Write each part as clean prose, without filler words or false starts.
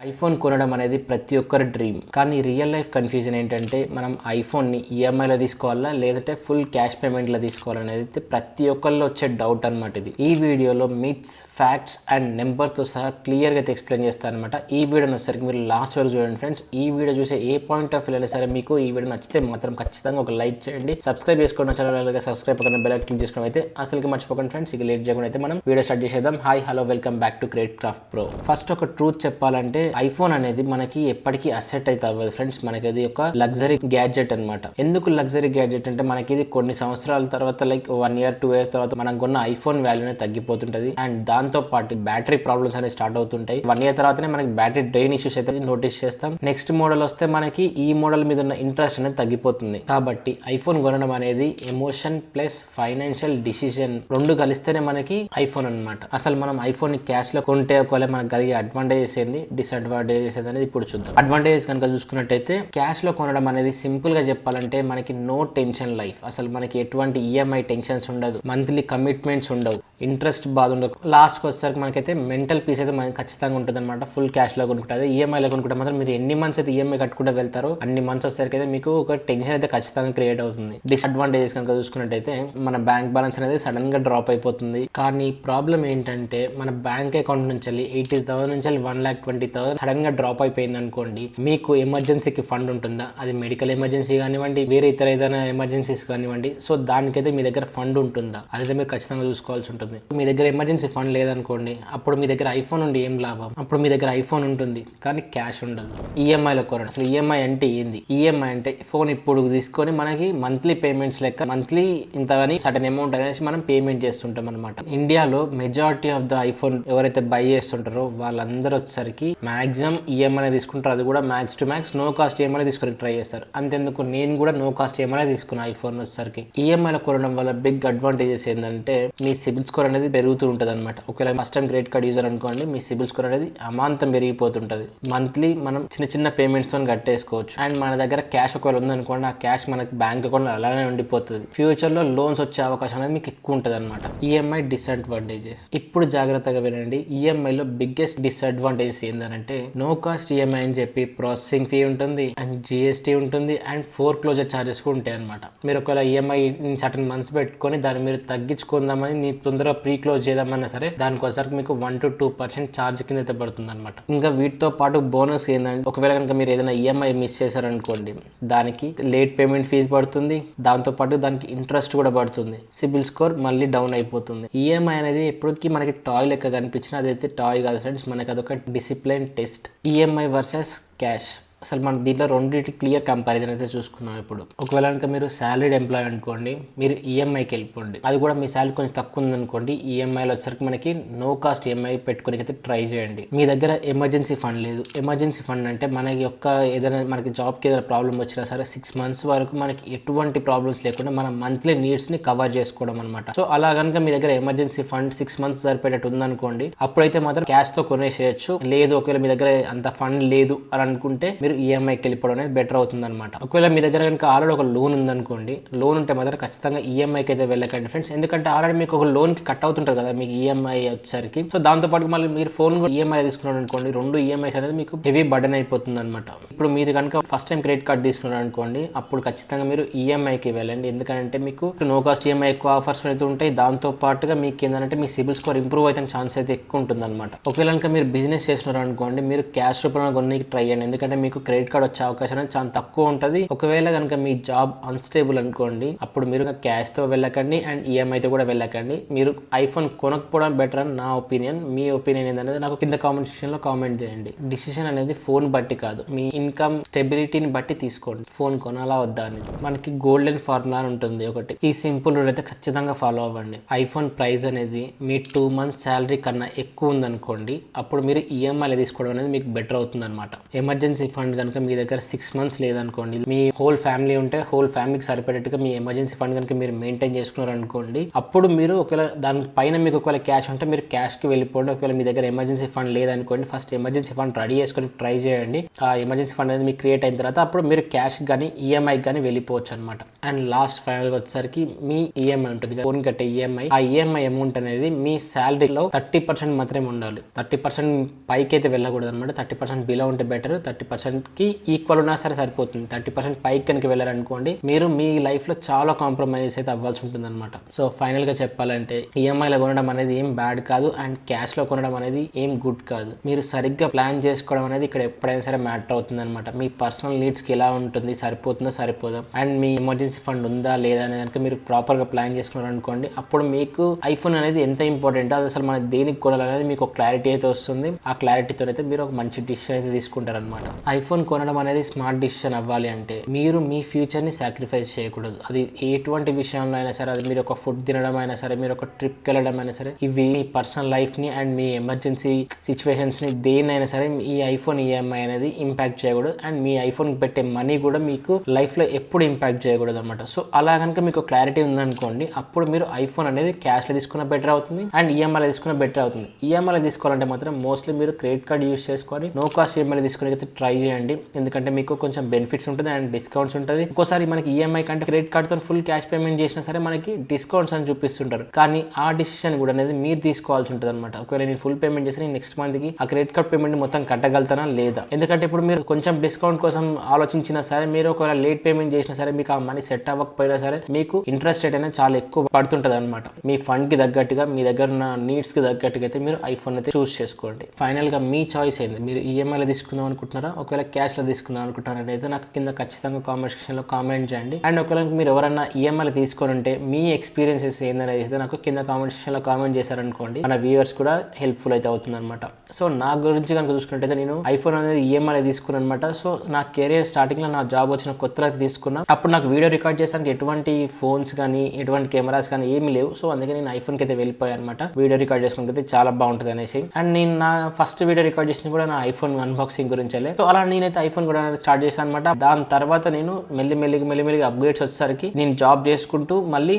IPhone కొనడం అనేది ప్రతి ఒక్కరి డ్రీమ్. కానీ రియల్ లైఫ్ కన్ఫ్యూజన్ ఏంటంటే మనం ఐఫోన్ని ఈఎంఐలో తీసుకోవాలా లేదంటే ఫుల్ క్యాష్ పేమెంట్లో తీసుకోవాలనేది ప్రతి ఒక్కరిలో వచ్చే డౌట్ అనమాట. ఇది ఈ వీడియోలో మిత్స్, ఫ్యాక్ట్స్ అండ్ నెంబర్స్తో సహా క్లియర్గా అయితే ఎక్స్ప్లెయిన్ చేస్తాను అనమాట. ఈ వీడియో వచ్చేసరికి మీరు లాస్ట్ వరకు చూడండి ఫ్రెండ్స్. ఈ వీడియో చూసే ఏ పాయింట్ ఆఫ్ వ్యూ అయినా సరే మీకు ఈ వీడియో నచ్చితే మాత్రం ఖచ్చితంగా ఒక లైక్ చేయండి, సబ్స్క్రైబ్ చేసుకోండి, ఛానల్ సబ్స్క్రైబ్ పక్కన బెల్ క్లిక్ చేసుకోవడం అయితే అసలుకి మర్చిపోకండి ఫ్రెండ్స్. ఇక లేట్ చేయకుండా అయితే మనం వీడియో స్టార్ట్ చేసేద్దాం. Hi hello welcome back to create craft pro. First ఒక ట్రూత్ చెప్పాలంటే ఐఫోన్ అనేది మనకి ఎప్పటికీ అసెట్ అయితే అవ్వదు ఫ్రెండ్స్. మనకి అది ఒక లగ్జరీ గ్యాడ్జెట్ అనమాట. ఎందుకు లగ్జరీ గ్యాడ్జెట్ అంటే మనకి ఇది కొన్ని సంవత్సరాల తర్వాత లైక్ 1 year 2 years తర్వాత మనం కొన్న ఐఫోన్ వాల్యూ అనేది తగ్గిపోతుంటది. అండ్ దాంతో పాటు బ్యాటరీ ప్రాబ్లమ్స్ అనేవి స్టార్ట్ అవుతుంటాయి. 1 year తర్వాతనే మనకి బ్యాటరీ డ్రైన్ ఇష్యూస్ అయితే నోటీస్ చేస్తాం. నెక్స్ట్ మోడల్ వస్తే మనకి ఈ మోడల్ మీద ఉన్న ఇంట్రెస్ట్ అనేది తగ్గిపోతుంది. కాబట్టి ఐఫోన్ కొనడం అనేది ఎమోషన్ ప్లస్ ఫైనాన్షియల్ డిసిజన్ రెండు కలిస్తేనే మనకి ఐఫోన్ అనమాట. అసలు మనం ఐఫోన్ ని క్యాష్ లో కొంటే ఒకవేళ మనకు కలిగే అడ్వాంటేజెస్ ఏంది, డిసడ్వాంటేజెస్ అనేది ఇప్పుడు చూద్దాం. అడ్వాంటేజెస్ కనుక చూసుకున్నట్టయితే క్యాష్ లో కొనడం అనేది సింపుల్ గా చెప్పాలంటే మనకి నో టెన్షన్ లైఫ్. అసలు మనకి ఎటువంటి ఈఎంఐ టెన్షన్స్ ఉండదు, మంత్లీ కమిట్మెంట్స్ ఉండవు, ఇంట్రెస్ట్ బాధ ఉండదు. లాస్ట్ వచ్చేసరికి మనకైతే మెంటల్ పీస్ అయితే మనకి ఖచ్చితంగా ఉంటుంది అనమాట. ఫుల్ క్యాష్ లో కొనుక్కుంటే ఈఎంఐలో కొనుక్కుంటే మాత్రం మీరు ఎన్ని మంత్స్ అయితే ఈఎంఐ కట్టుకుంటూ వెళ్తారో అన్ని మంత్స్ వచ్చేసరికి అయితే మీకు ఒక టెన్షన్ అయితే ఖచ్చితంగా క్రియేట్ అవుతుంది. డిసడ్వాంటేజెస్ కనుక చూసుకున్నట్టయితే మన బ్యాంక్ బ్యాలెన్స్ అనేది సడన్ గా డ్రాప్ అయిపోతుంది. కానీ ప్రాబ్లం ఏంటంటే మన బ్యాంక్ అకౌంట్ నుంచి 80,000 నుంచి 1,20,000 సడన్ గా డ్రాప్ అయిపోయింది అనుకోండి, మీకు ఎమర్జెన్సీకి ఫండ్ ఉంటుందా? అది మెడికల్ ఎమర్జెన్సీ కానివ్వండి, వేరే ఇతర ఏదైనా ఎమర్జెన్సీస్ కానివ్వండి, సో దానికైతే మీ దగ్గర ఫండ్ ఉంటుందా? అదైతే మీరు ఖచ్చితంగా చూసుకోవాల్సి ఉంటుంది. మీ దగ్గర ఎమర్జెన్సీ ఫండ్ లేదనుకోండి, అప్పుడు మీ దగ్గర ఐఫోన్ ఉండి ఏం లాభం? అప్పుడు మీ దగ్గర ఐఫోన్ ఉంటుంది కానీ క్యాష్ ఉండదు. ఈఎంఐలో కొనండి. అసలు ఈఎంఐ అంటే ఏంది? ఈఎంఐ అంటే ఫోన్ ఇప్పుడు తీసుకొని మనకి మంత్లీ పేమెంట్స్ లెక్క మంత్లీ ఇంత అని సడన్ అమౌంట్ అనేసి మనం పేమెంట్ చేస్తుంటాం అనమాట. ఇండియాలో మెజారిటీ ఆఫ్ ద ఐఫోన్ ఎవరైతే బై చేస్తుంటారో వాళ్ళందరూ వచ్చేసరికి మాక్సిమం ఈఎంఐ తీసుకుంటారు. అది కూడా max to max no cost EMI తీసుకొని ట్రై చేస్తారు. అంతెందుకు నేను కూడా నో కాస్ట్ ఈఎంఐ తీసుకున్నాను ఐఫోన్ వచ్చేసరికి. ఈఎంఐలో కొనడం వల్ల బిగ్ అడ్వాంటేజెస్ ఏంటంటే మీ సిబిల్ స్కోర్ అనేది పెరుగుతూ ఉంటుంది అనమాట. ఒకవేళ first time credit card user అనుకోండి, మీ సిబిల్ స్కోర్ అనేది అమాంతం పెరిగిపోతుంటది. మంత్లీ మనం చిన్న చిన్న పేమెంట్స్ తో కట్టేసుకోవచ్చు. అండ్ మన దగ్గర క్యాష్ ఒకవేళ ఉందనుకోండి, ఆ క్యాష్ మనకి బ్యాంక్ అకౌంట్ అలానే ఉండిపోతుంది. ఫ్యూచర్ లో లోన్స్ వచ్చే అవకాశం అనేది మీకు ఎక్కువ ఉంటుంది అనమాట. ఈఎంఐ డిసడ్వాంటేజెస్ ఇప్పుడు జాగ్రత్తగా వినండి. ఈఎంఐలో బిగ్గెస్ట్ డిసడ్వాంటేజెస్ ఏంటంటే నో కాస్ట్ ఈఎంఐ అని చెప్పి ప్రాసెసింగ్ ఫీ ఉంటుంది, అండ్ జిఎస్టీ ఉంటుంది, అండ్ ఫోర్ క్లోజర్ చార్జెస్ కూడా ఉంటాయి అనమాట. మీరు ఒకవేళ ఈఎంఐ సర్టన్ మంత్స్ పెట్టుకొని దాన్ని మీరు తగ్గించుకుందామని మీరు తొందరగా ప్రీ క్లోజ్ చేద్దామన్నా సరే దానికోసరికి మీకు 1 to 2% ఛార్జ్ కింద అయితే పడుతుంది అనమాట. ఇంకా వీటితో పాటు బోనస్ ఏంటంటే ఒకవేళ కనుక మీరు ఏదైనా ఈఎంఐ మిస్ చేశారనుకోండి, దానికి లేట్ పేమెంట్ ఫీజు పడుతుంది, దాంతో పాటు దానికి ఇంట్రెస్ట్ కూడా పడుతుంది, సిబిల్ స్కోర్ మళ్ళీ డౌన్ అయిపోతుంది. ఈఎంఐ అనేది ఎప్పటికీ మనకి టాయ్ లెక్క కనిపించినా అదైతే టాయ్ కాదు ఫ్రెండ్స్, మనకి అదొక discipline test. EMI versus cash. అసలు మనం దీంట్లో రెండింటి క్లియర్ కంపారిజన్ అయితే చూసుకున్నాం. ఇప్పుడు ఒకవేళ కనుక మీరు సాలరీడ్ ఎంప్లాయ్ అనుకోండి, మీరు ఈఎంఐకి వెళ్ళిపోండి. అది కూడా మీ సాలరీ కొంచెం తక్కువ ఉందనుకోండి, ఈఎంఐలో వచ్చేసరికి మనకి నో కాస్ట్ ఈఎంఐ పెట్టుకుని అయితే ట్రై చేయండి. మీ దగ్గర ఎమర్జెన్సీ ఫండ్ లేదు. ఎమర్జెన్సీ ఫండ్ అంటే మనకి యొక్క ఏదైనా మనకి జాబ్కి ఏదైనా ప్రాబ్లం వచ్చినా సరే 6 months వరకు మనకి ఎటువంటి ప్రాబ్లమ్స్ లేకుండా మన మంత్లీ నీడ్స్ ని కవర్ చేసుకోవడం అనమాట. సో అలా కనుక మీ దగ్గర ఎమర్జెన్సీ ఫండ్ 6 months సరిపోయేటట్టు ఉందనుకోండి, అప్పుడైతే మాత్రం క్యాష్ తో కొనేసేయచ్చు. లేదు ఒకవేళ మీ దగ్గర అంత ఫండ్ లేదు అని అనుకుంటే మీరు ఈఎంఐకి వెళ్ళిపోవడం అనేది బెటర్ అవుతుంది అనమాట. ఒకవేళ మీ దగ్గర కనుక ఆల్రెడీ ఒక లోన్ ఉందనుకోండి, లోన్ ఉంటే మాత్రం ఖచ్చితంగా ఈఎంఐకి అయితే వెళ్ళకండి ఫ్రెండ్స్. ఎందుకంటే ఆల్రెడీ మీకు ఒక లోన్ కి కట్ అవుతుంటుంది కదా మీకు ఈఎంఐ వచ్చేసరికి. సో దాంతో పాటు మళ్ళీ మీరు ఫోన్ కూడా ఈఎంఐ తీసుకున్నారు అనుకోండి, 2 ఈఎంఐస్ అనేది మీకు హెవీ బర్డెన్ అయిపోతుంది అనమాట. ఇప్పుడు మీరు కనుక ఫస్ట్ టైం క్రెడిట్ కార్డ్ తీసుకున్నారు అనుకోండి, అప్పుడు ఖచ్చితంగా మీరు ఈఎంఐకి వెళ్ళండి. ఎందుకంటే మీకు నో కాస్ట్ ఈఎంఐ ఎక్కువ ఆఫర్స్ అయితే ఉంటాయి. దాంతో పాటుగా మీకు ఏంటంటే మీ సిబిల్ స్కోర్ ఇంప్రూవ్ అయితే ఛాన్స్ అయితే ఎక్కువ ఉంటుంది అనమాట. ఒకవేళ కనుక మీరు బిజినెస్ చేస్తున్నారు అనుకోండి, మీరు క్యాష్ రూపంలో కొనికి ట్రై చేయండి. ఎందుకంటే మీకు క్రెడిట్ కార్డ్ వచ్చే అవకాశం అనేది చాలా తక్కువ ఉంటుంది. ఒకవేళ కనుక మీ జాబ్ అన్స్టేబుల్ అనుకోండి, అప్పుడు మీరు క్యాష్ తో వెళ్ళకండి అండ్ ఈఎంఐ తో కూడా వెళ్ళకండి. మీరు ఐఫోన్ కొనకపోవడం బెటర్ అని నా ఒపీనియన్. మీ ఒపీనియన్ ఏంటనేది నాకు కింద కామెంట్ సెక్షన్ లో కామెంట్ చేయండి. డిసిషన్ అనేది ఫోన్ బట్టి కాదు, మీ ఇన్కమ్ స్టెబిలిటీని బట్టి తీసుకోండి ఫోన్ కొనాలా వద్దా అని. మనకి గోల్డెన్ ఫార్ములా ఉంటుంది ఒకటి, ఈ సింపుల్ రూల్ అయితే ఖచ్చితంగా ఫాలో అవ్వండి. ఐఫోన్ ప్రైస్ అనేది మీ 2 months శాలరీ కన్నా ఎక్కువ ఉందనుకోండి, అప్పుడు మీరు ఈఎంఐలో తీసుకోవడం అనేది మీకు బెటర్ అవుతుంది అనమాట. ఎమర్జెన్సీ ఫండ్ ఫండ్ కనుక మీ దగ్గర 6 months లేదనుకోండి, మీ హోల్ ఫ్యామిలీ ఉంటే హోల్ ఫ్యామిలీకి సరిపడేట్టుగా మీ ఎమర్జెన్సీ ఫండ్ కనుక మీరు మెయింటైన్ చేసుకున్నారు అనుకోండి, అప్పుడు మీరు ఒకవేళ దాని పైన మీకు ఒకవేళ క్యాష్ ఉంటే మీరు క్యాష్కి వెళ్ళిపోండి. ఒకవేళ మీ దగ్గర ఎమర్జెన్సీ ఫండ్ లేదనుకోండి, ఫస్ట్ ఎమర్జెన్సీ ఫండ్ రెడీ చేసుకొని ట్రై చేయండి. ఆ ఎమర్జెన్సీ ఫండ్ అనేది మీకు క్రియేట్ అయిన తర్వాత అప్పుడు మీరు క్యాష్ కానీ ఈఎంఐకి కానీ వెళ్ళిపోవచ్చు అనమాట. అండ్ లాస్ట్ ఫైనల్గా వచ్చేసరికి మీ ఈఎంఐ ఉంటుంది, ఫోన్ కట్టే ఈఎంఐ. ఆ ఈఎంఐ అమౌంట్ అనేది మీ శాలరీలో 30% మాత్రమే ఉండాలి. 30% పైకి అయితే వెళ్ళకూడదు అనమాట. 30% బిలో ఉంటే బెటర్. 30%కి ఈక్వల్ ఉన్నా సరే సరిపోతుంది. 30% పైకి కనుక వెళ్ళారనుకోండి, మీరు మీ లైఫ్లో చాలా కాంప్రమైజ్ అయితే అవ్వాల్సి ఉంటుంది అనమాట. సో ఫైనల్గా చెప్పాలంటే ఈఎంఐలో కొనడం అనేది ఏం బ్యాడ్ కాదు, అండ్ క్యాష్లో కొనడం అనేది ఏం గుడ్ కాదు. మీరు సరిగ్గా ప్లాన్ చేసుకోవడం అనేది ఇక్కడ ఎప్పుడైనా సరే మ్యాటర్ అవుతుంది అనమాట. మీ పర్సనల్ నీడ్స్కి ఎలా ఉంటుంది, సరిపోతుందా సరిపోదా, అండ్ మీ ఎమర్జెన్సీ ఫండ్ ఉందా లేదా అనేది కనుక మీరు ప్రాపర్గా ప్లాన్ చేసుకున్నారు అనుకోండి, అప్పుడు మీకు ఐఫోన్ అనేది ఎంత ఇంపార్టెంట్, అది అసలు మన దేనికి కొనాలనేది మీకు ఒక క్లారిటీ అయితే వస్తుంది. ఆ క్లారిటీతో అయితే మీరు ఒక మంచి డిసిషన్ అయితే తీసుకుంటారనమాట. ఐఫోన్ కొనడం అనేది స్మార్ట్ డిసిషన్ అవ్వాలి అంటే మీరు మీ ఫ్యూచర్ని సాక్రిఫైస్ చేయకూడదు. అది ఎటువంటి విషయంలో అయినా సరే, అది మీరు ఒక ఫుడ్ తినడం అయినా సరే, మీరు ఒక ట్రిప్కి వెళ్ళడం అయినా సరే, ఇవి మీ పర్సనల్ లైఫ్ని అండ్ మీ ఎమర్జెన్సీ సిచ్యువేషన్స్ని దేన్నైనా సరే ఈ ఐఫోన్ ఈఎంఐ అనేది ఇంపాక్ట్ చేయకూడదు. అండ్ మీ ఐఫోన్ పెట్టే మనీ కూడా మీకు లైఫ్లో ఎప్పుడు ఇంపాక్ట్ చేయకూడదు అనమాట. సో అలా కనుక మీకు క్లారిటీ ఉందనుకోండి, అప్పుడు మీరు ఐఫోన్ అనేది క్యాష్లో తీసుకున్న బెటర్ అవుతుంది అండ్ ఈఎంఐలో తీసుకున్న బెటర్ అవుతుంది. ఈఎంఐలో తీసుకోవాలంటే మాత్రం మోస్ట్లీ మీరు క్రెడిట్ కార్డ్ యూస్ చేసుకొని నో కాస్ట్ ఈఎంఐలో తీసుకునే ట్రై చేయండి. ఎందుకంటే మీకు కొంచెం బెనిఫిట్స్ ఉంటుంది అండ్ డిస్కౌంట్స్ ఉంటుంది. ఒక్కోసారి మనకి ఈఎంఐ కంటే క్రెడిట్ కార్డ్తో ఫుల్ క్యాష్ పేమెంట్ చేసినా సరే మనకి డిస్కౌంట్స్ అని చూపిస్తుంటారు. కానీ ఆ డిసిషన్ కూడా అనేది మీరు తీసుకోవాల్సి ఉంటుంది అనమాట. ఒకవేళ నేను ఫుల్ పేమెంట్ చేసి నేను నెక్స్ట్ మంత్కి ఆ క్రెడిట్ కార్డ్ పేమెంట్ మొత్తం కట్టగలుగుతానా లేదా, ఎందుకంటే ఇప్పుడు మీరు కొంచెం డిస్కౌంట్ కోసం ఆలోచించినా సరే, మీరు ఒకవేళ లేట్ పేమెంట్ చేసినా సరే, మీకు ఆ మనీ సెట్ అవ్వకపోయినా సరే మీకు ఇంట్రెస్ట్ రేట్ అనేది చాలా ఎక్కువ పడుతుంటుంది అనమాట. మీ ఫండ్ కి తగ్గట్టుగా, మీ దగ్గర ఉన్న నీడ్స్ కి తగ్గట్టుగా అయితే మీరు ఐఫోన్ అయితే చూస్ చేసుకోండి. ఫైనల్ గా మీ చాయిస్ ఏంది, మీరు ఈఎంఐలో తీసుకుందాం అనుకుంటున్నారా, ఒకవేళ క్యాష్ లో తీసుకుందాం అనుకుంటున్నారా అనేది నాకు కింద ఖచ్చితంగా కామెంట్ సెక్షన్ లో కామెంట్ చేయండి. అండ్ ఒకవేళ మీరు ఎవరైనా ఈఎంఐలో తీసుకొని ఉంటే మీ ఎక్స్పీరియన్సెస్ ఏందనేది అయితే నాకు కింద కామెంట్ సెక్షన్ లో కామెంట్ చేశారనుకోండి, మన వ్యూవర్స్ కూడా హెల్ప్ఫుల్ అయితే అవుతుంది అనమాట. సో నా గురించి కనుక చూసుకున్నట్టయితే నేను ఐఫోన్ అనేది ఈఎంఐలో తీసుకున్నాను అనమాట. సో నా కెరియర్ స్టార్టింగ్ లో నా జాబ్ వచ్చిన కొత్తలో అయితే తీసుకున్నా. అప్పుడు నాకు వీడియో రికార్డ్ చేసానికి ఎటువంటి ఫోన్స్ కానీ ఎటువంటి కెమెరాస్ కానీ ఏమి లేవు. సో అందుకే నేను ఐఫోన్ కి అయితే వెళ్ళిపోయాను అనమాట. వీడియో రికార్డ్ చేసుకుంటే అయితే చాలా బాగుంటుంది అనేసి. అండ్ నేను నా ఫస్ట్ వీడియో రికార్డ్ చేసిన కూడా నా ఐఫోన్ అన్బాక్సింగ్ గురించి. సో అలా నేనైతే ఐఫోన్ కూడా స్టార్ట్ చేశాను అనమాట. దాని తర్వాత నేను మెల్లిమెల్లిగా అప్గ్రేడ్స్ వచ్చేసరికి నేను జాబ్ చేసుకుంటూ మళ్ళీ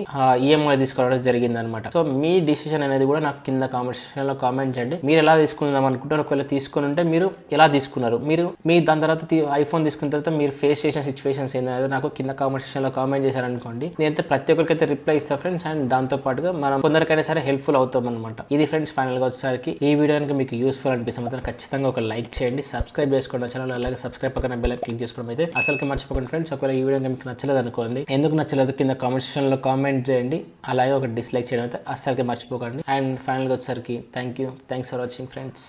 ఈఎంఐ తీసుకోవడం జరిగింది అనమాట. సో మీ డిసిషన్ అనేది కూడా నాకు కింద కామెంట్ సెక్షన్ లో కామెంట్ చేయండి. మీరు ఎలా తీసుకుందాం అనుకుంటారు, ఒకవేళ తీసుకుని ఉంటే మీరు ఎలా తీసుకున్నారు, మీ దాని తర్వాత ఐఫోన్ తీసుకున్న తర్వాత మీరు ఫేస్ చేసిన సిచ్యువేషన్స్ ఏంటనేది నాకు కింద కామెంట్ సెక్షన్ లో కామెంట్ చేశారనుకోండి, నేనైతే ప్రతి ఒక్కరికైతే రిప్లై ఇస్తాను ఫ్రెండ్స్. అండ్ దాంతో పాటుగా మనం కొందరికైనా సరే హెల్ప్ఫుల్ అవుతాం అనమాట. ఇది ఫ్రెండ్స్ ఫైనల్ గా వచ్చేసరికి ఈ వీడియో కనుక మీకు యూస్ఫుల్ అనిపిస్తే మాత్రం ఖచ్చితంగా ఒక లైక్ చేయండి, సబ్స్క్రైబ్ చేసుకోండి ఛానల్. అలాగే సబ్స్క్రైబ్ పక్కన బెల్ క్లిక్ చేసుకోవడం అయితే అసలుకి మర్చిపోకండి ఫ్రెండ్స్. ఒకవేళ ఈ వీడియో మీకు నచ్చలేదు అనుకోండి, ఎందుకు నచ్చలేదు కింద కామెంట్ సెక్షన్ లో కామెంట్ చేయండి. అలాగే ఒక డిస్లైక్ చేయడం అయితే అసలుకి మర్చిపోకండి. అండ్ ఫైనల్ గా వచ్చేసరికి థ్యాంక్స్ ఫర్ వాచింగ్ ఫ్రెండ్స్.